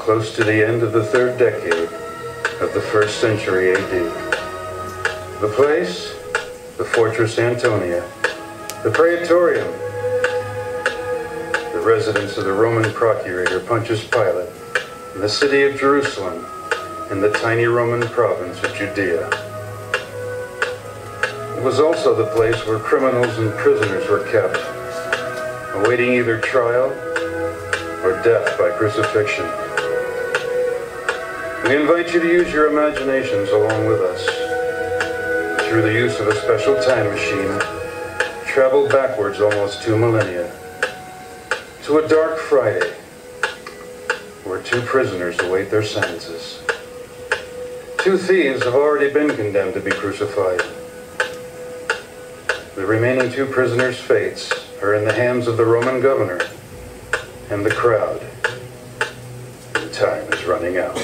close to the end of the 3rd decade of the 1st century AD. The place, the Fortress Antonia, the Praetorium, the residence of the Roman Procurator Pontius Pilate, and the city of Jerusalem in the tiny Roman province of Judea. It was also the place where criminals and prisoners were kept, awaiting either trial or death by crucifixion. We invite you to use your imaginations along with us. Through the use of a special time machine, travel backwards almost 2 millennia to a dark Friday where 2 prisoners await their sentences. 2 thieves have already been condemned to be crucified. The remaining 2 prisoners' fates are in the hands of the Roman governor and the crowd. And time is running out.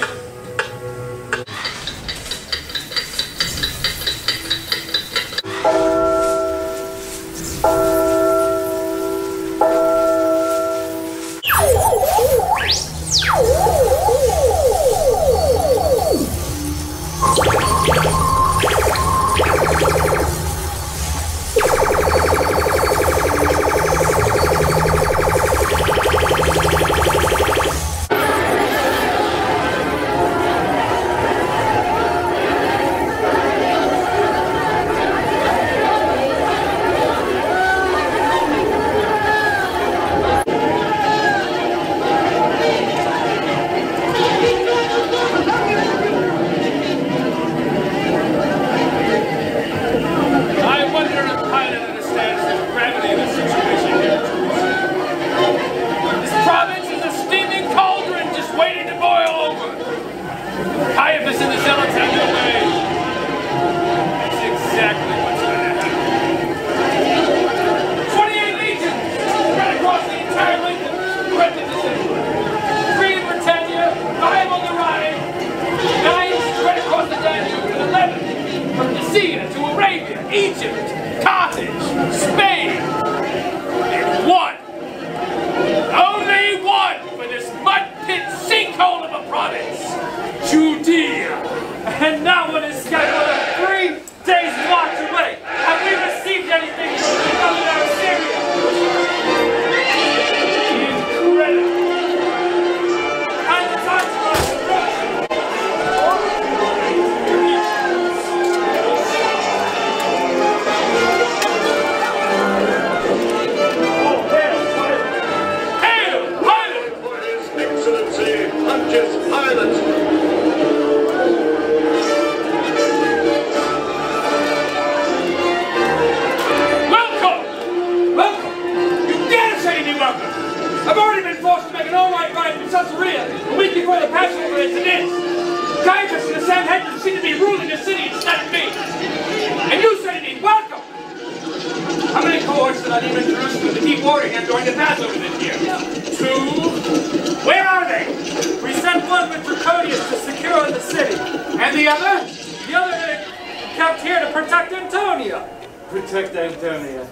Caiaphas and the Zealots have their way. That's exactly what's going to happen. 28 legions spread across the entire length and breadth of the city. 3 in Britannia, 5 on the Rhine, 9 spread across the Danube, and 11 from Nicaea to Arabia, Egypt, Carthage, Spain, and 1. Only 1 for this mud-pit sinkhole of a province. Judea, and that one is scheduled a 3 days march away. Have we received anything from the governor of Syria? Incredible. And the time for us to rush. Hail, Pilate! For His Excellency, Pontius Pilate! I've already been forced to make an all-night ride from Caesarea a week before the Passover as it is. Caiaphas and the Sanhedrin seem to be ruling the city instead of me. And you say to me, welcome! How many cohorts did I leave in Jerusalem to keep order here during the Passover this year? 2. Where are they? We sent one with Procurator to secure the city. And the other? The other kept here to protect Antonia. Protect Antonia.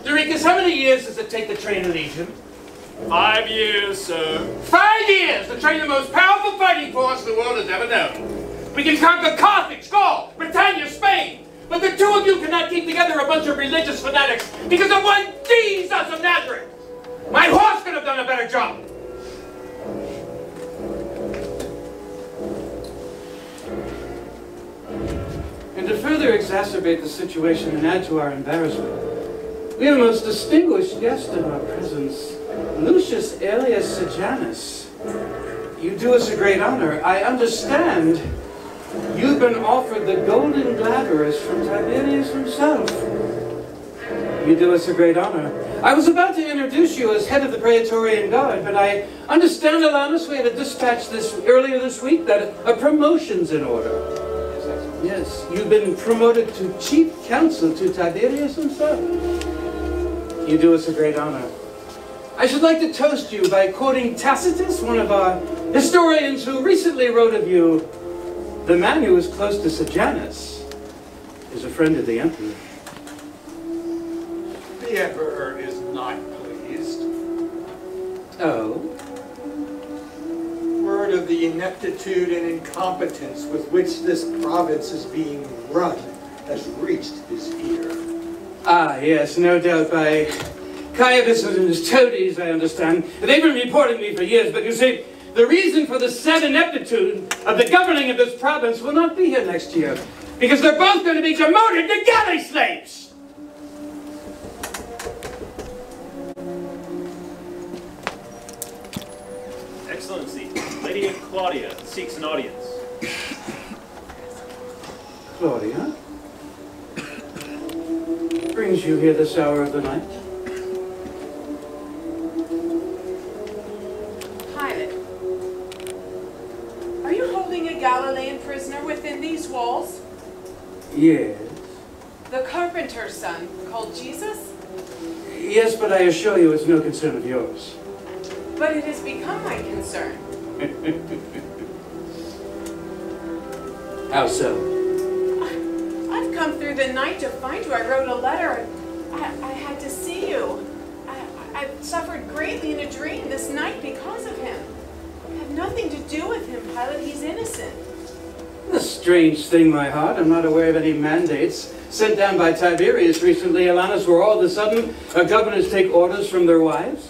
Dorikas, how many years does it take to train a legion? 5 years, sir. 5 years to train the most powerful fighting force the world has ever known. We can conquer Carthage, Gaul, Britannia, Spain. But the 2 of you cannot keep together a bunch of religious fanatics because of one Jesus of Nazareth. My horse could have done a better job. And to further exacerbate the situation and add to our embarrassment, we have a most distinguished guest in our presence, Lucius alias Sejanus. You do us a great honor. I understand you've been offered the golden glabers from Tiberius himself. You do us a great honor. I was about to introduce you as head of the Praetorian Guard, but I understand, Alanus, we had a dispatch earlier this week that a promotion's in order. Yes, you've been promoted to chief counsel to Tiberius himself. You do us a great honor. I should like to toast you by quoting Tacitus, one of our historians who recently wrote of you, the man who was close to Sejanus is a friend of the emperor. The emperor is not pleased. Oh? Word tired of the ineptitude and incompetence with which this province is being run has reached his ear. Ah, yes, no doubt by Caiaphas and his toadies, I understand. They've been reporting me for years, but you see, the reason for the sad ineptitude of the governing of this province will not be here next year, because they're both going to be demoted to galley slaves! Excellency, Lady Claudia seeks an audience. Claudia? Brings you here this hour of the night? Pilate, are you holding a Galilean prisoner within these walls? Yes. The carpenter's son, called Jesus? Yes, but I assure you it's no concern of yours. But it has become my concern. How so? I've come through the night to find you. I wrote a letter. I had to see you. I've suffered greatly in a dream this night because of him. I have nothing to do with him, Pilate. He's innocent. A strange thing, my heart. I'm not aware of any mandates sent down by Tiberius recently, Alanus, where all of a sudden governors take orders from their wives.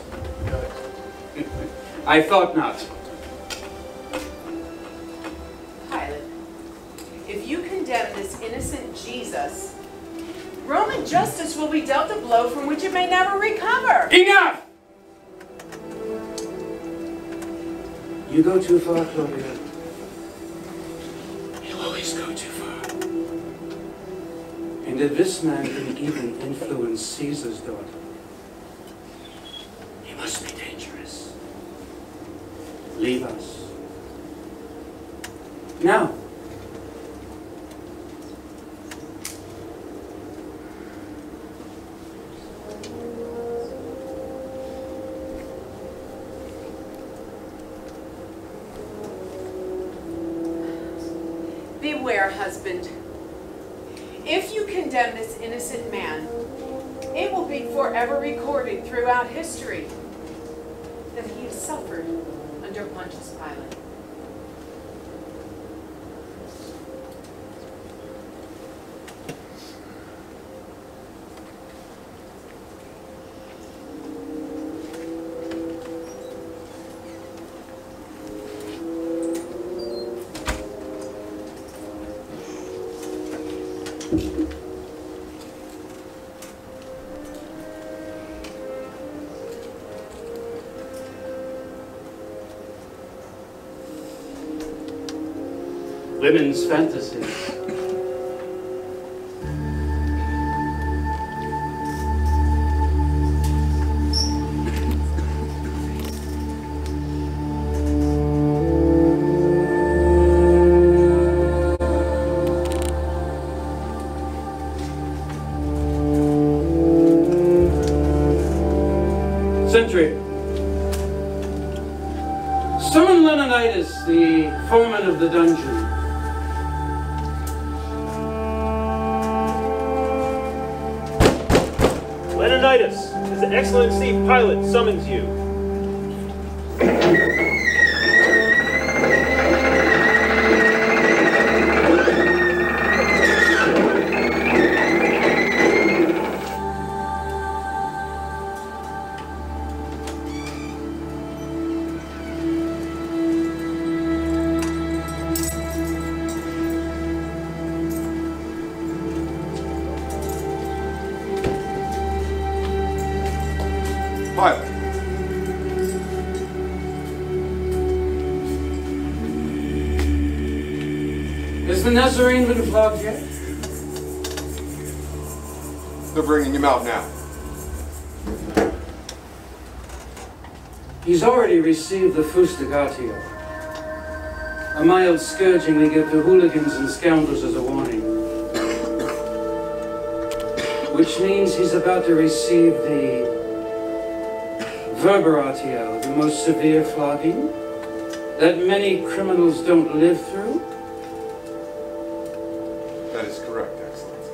I thought not. Pilate, if you condemn this innocent Jesus, Roman justice will be dealt a blow from which it may never recover. Enough! You go too far, Claudia. You always go too far. And if this man can even influence Caesar's daughter, he must be dangerous. Leave us. Now. Beware, husband. If you condemn this innocent man, it will be forever recorded throughout history that he has suffered under Pontius Pilate. Women's fantasies. Sentry. Summon Leonidas, the foreman of the dungeon. Leonidas, His Excellency Pilate summons you. Pilate. Has the Nazarene been flogged yet? They're bringing him out now. He's already received the fustigatio, a mild scourging they give to hooligans and scoundrels as a warning. Which means he's about to receive the verberatio, the most severe flogging that many criminals don't live through. That is correct, Excellency.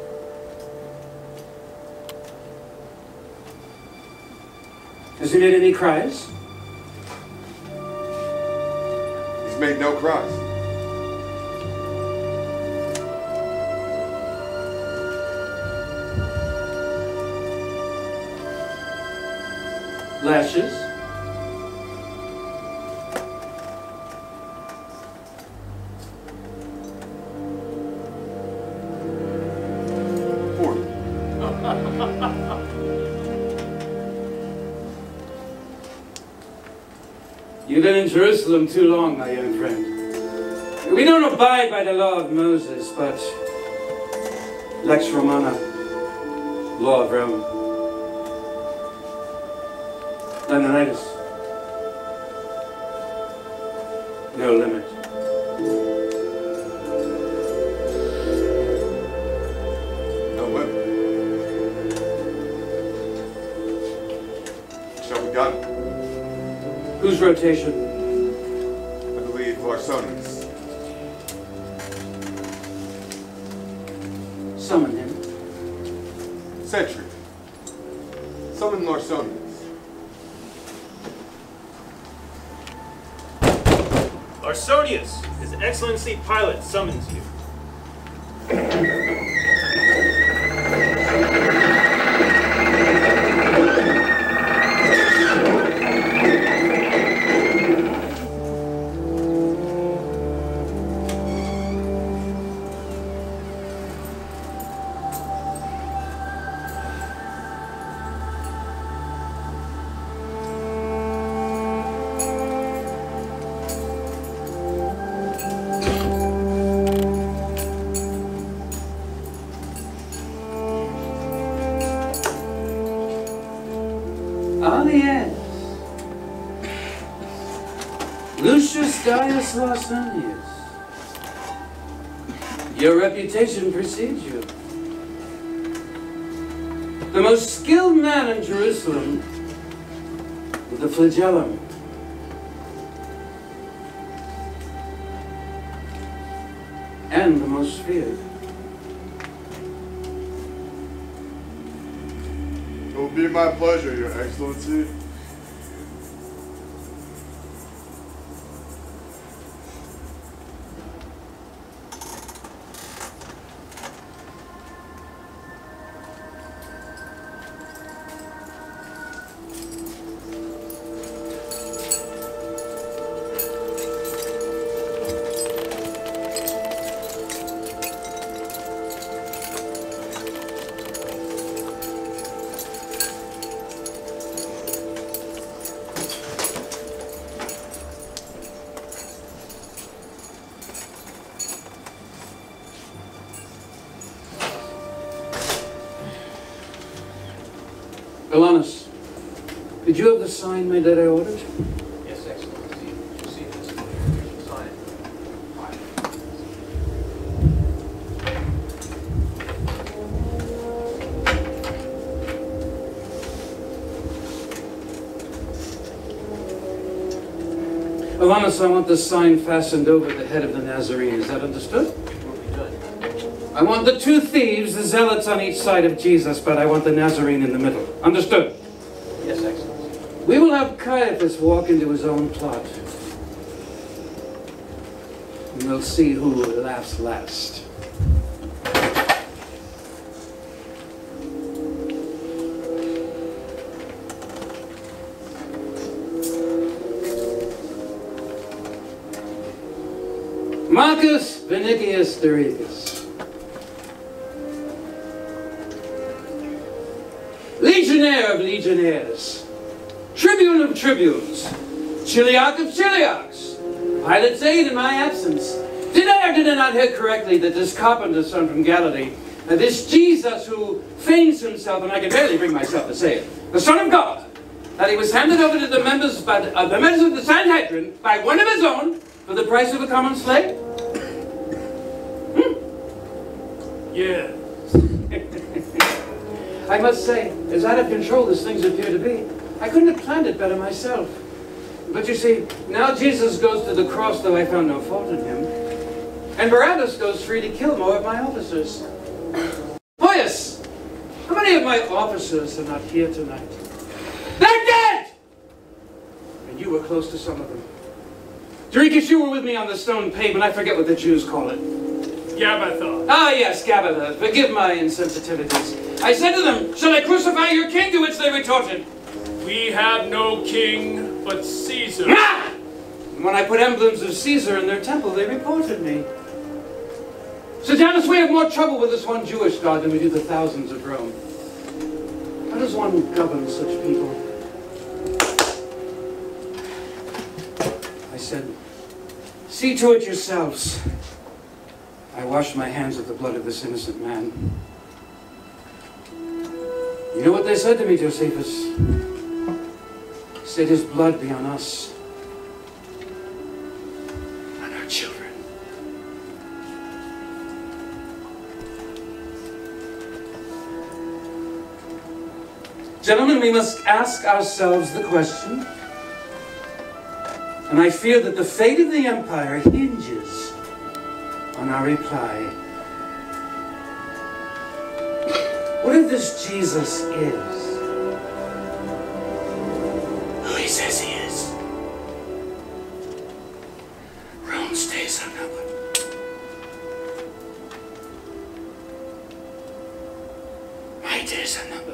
Has he made any cries? He's He's made no crimes. Lashes? You've been in Jerusalem too long, my young friend. We don't abide by the law of Moses, but Lex Romana, law of Rome. Leonidas, no limit. No limit. Shall we gun? Whose rotation? I believe Larsonius. Summon him. Sentry. Summon Larsonius. Larsonius, His Excellency Pilate summons you. Gaius Larsonius, your reputation precedes you. The most skilled man in Jerusalem with the flagellum. And the most feared. It will be my pleasure, Your Excellency. Alanus, did you have the sign made that I ordered? Yes, Excellency. You see this sign? Alanus, I want the sign fastened over the head of the Nazarene. Is that understood? It will be done. I want the two thieves, the Zealots on each side of Jesus, but I want the Nazarene in the middle. Understood? Yes, Excellency. We will have Caiaphas walk into his own plot. And we'll see who laughs last. Marcus Vinicius Dorigus, Legionnaire of Legionnaires, Tribune of Tribunes, Chiliarch of Chiliarchs, Pilate's aide in my absence. Did I or did I not hear correctly that this carpenter's son from Galilee, this Jesus who feigns himself, and I can barely bring myself to say it, the Son of God, that he was handed over to the members of the Sanhedrin by one of his own for the price of a common slave? Yeah. I must say, as out of control as things appear to be, I couldn't have planned it better myself. But you see, now Jesus goes to the cross, though I found no fault in him. And Barabbas goes free to kill more of my officers. Pontius, how many of my officers are not here tonight? They're dead! And you were close to some of them. Dorikus, you were with me on the stone pavement. I forget what the Jews call it. Gabbatha. Ah, yes, Gabbatha. Forgive my insensitivities. I said to them, shall I crucify your king? To which they retorted, We have no king but Caesar. ah! And when I put emblems of Caesar in their temple, they reported me. Sejanus, we have more trouble with this one Jewish god than we do the thousands of Rome. How does one govern such people? I said, see to it yourselves. I washed my hands of the blood of this innocent man. You know what they said to me, Josephus? They said his blood be on us, on our children. Gentlemen, we must ask ourselves the question, and I fear that the fate of the empire hinges on our reply. What if this Jesus is who he says he is? Rome's days are numbered. My days are numbered.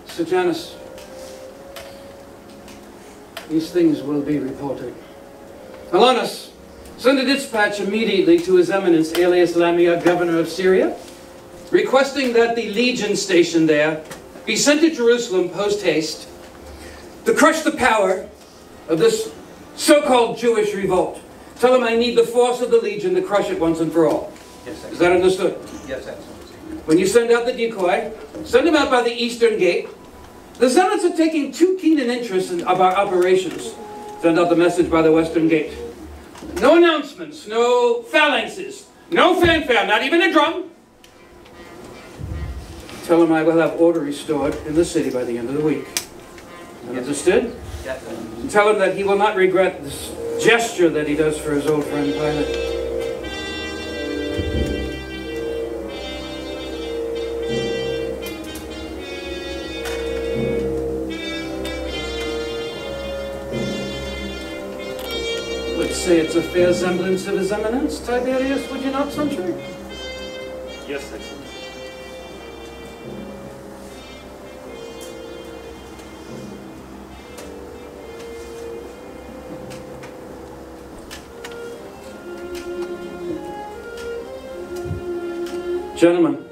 Sejanus, these things will be reported. Alonus, send a dispatch immediately to His Eminence Aelius Lamia, governor of Syria, requesting that the legion stationed there be sent to Jerusalem post-haste to crush the power of this so-called Jewish revolt. Tell him I need the force of the legion to crush it once and for all. Yes, Is that understood? Yes, Excellency. When you send out the decoy, send him out by the eastern gate. The Zealots are taking too keen an interest in our operations. Send out the message by the western gate. No announcements, no phalanxes, no fanfare, not even a drum. Tell him I will have order restored in the city by the end of the week. Understood? Yes, And tell him that he will not regret this gesture that he does for his old friend Pilate. Say it's a fair semblance of His Eminence, Tiberius, would you not, Sentry? Yes, Excellency. Gentlemen,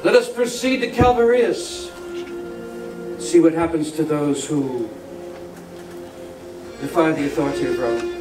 let us proceed to Calvarius. See what happens to those who defy the authority of Rome.